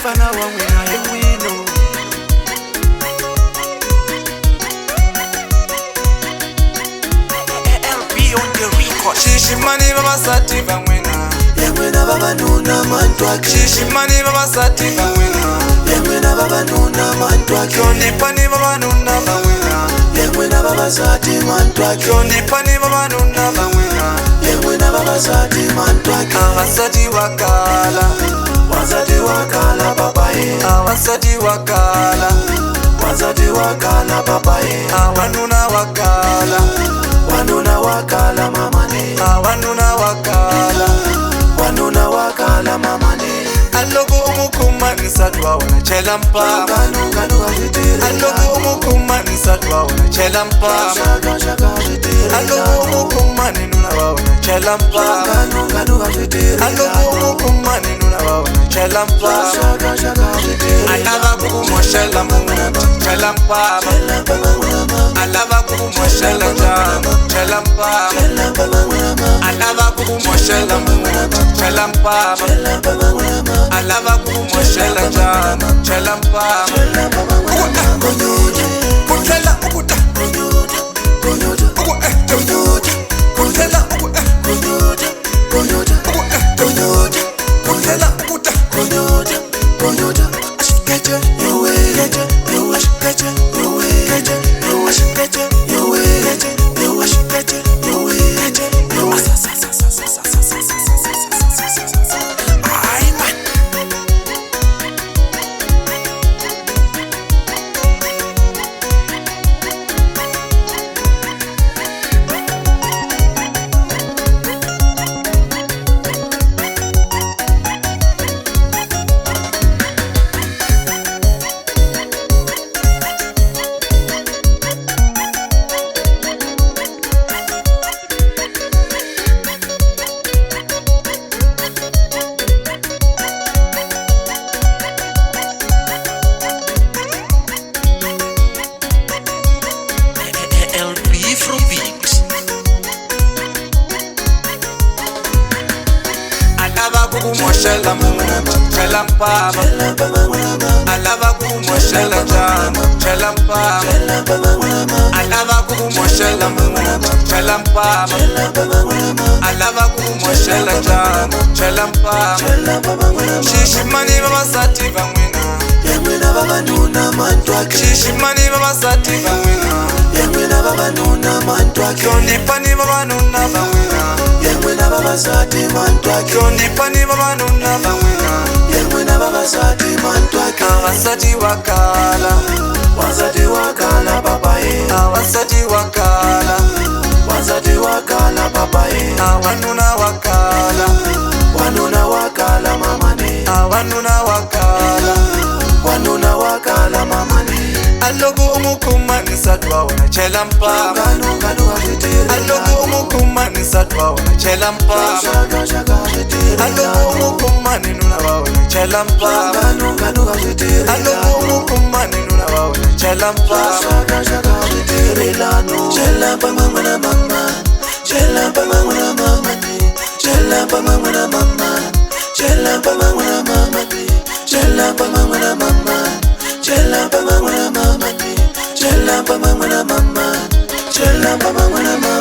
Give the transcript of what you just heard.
mfana wa mwina yewino. LB on the record. Shishimani baba sati ba mwina. Yemwena baba nuna mantwake. Shishimani baba sati ba mwina. Yemwena baba nuna mantwake. Kyondipani baba nuna ba mwina. Yemwena baba sati mantwake. Kyondipani baba nuna ba mwina. Yemwena baba sati mantwake. Abasati wakala. Wazati wakala papaye. Abasati wakala. Wazati wakala papaye. Awanuna wakala. Wanuna wakala mamane. Awanuna wakala. Wanuna wakala mamane. Alogo umukuma nisatwa wana chela mpama. Kanu ajitiri. Alogo umukuma nisatwa wana chela mpama. Shaka ajitiri. Alogo umukuma ninuna wana chela mpama. Kanu ajitiri. Alogo umukuma ninuna wana chela mpama. Shaka ajitiri. Alava kumoshela muna chela mpama. Alava kumoshela jama chela mpama. Alava kumoshela muna chela mpama. Alava kumoshela jama chela mpama. Kuchela ukuta. Kuchela kumoshela muna chela mpama. Alava kumoshela jama chela mpama. Alava kumoshela muna chela mpama. Alava kumoshela jama chela mpama. Shishimani baba sati ba mwina. Yemwena baba nuna mantwake. Shishimani baba sati ba mwina. Yemwena baba nuna mantwake. Kyondipani baba nuna ba mwina. Yemwena baba sati mantwake. Kyondipani baba nuna ba mwina. Yemwena baba sati mantwake. Abasati wakala. Wazati wakala papaye. Abasati wakala. Wazati wakala papaye. Awanuna wakala. Wanuna wakala mamane. Awanuna wakala. Wanuna wakala mamane. Alogo umukuma nisatwa wana chela mpama. Kanu ajitiri. Alogo umukuma nisatwa wana chela mpama. Shaka ajitiri. Alogo umukuma ninuna wana chela mpama. Kanu ajitiri. Alogo umukuma ninuna wana chela mpama. Shaka ajitiri lanu. Chela mpama mwana mama. Chela mpama mwana mama ni. Chela mpama mwana mama. Chela mpama mwana mama ni. Chela mpama mwana mama. Chela mpama mwana mama ni. Chela mpama mwana mama. Chela mpama mwana mama.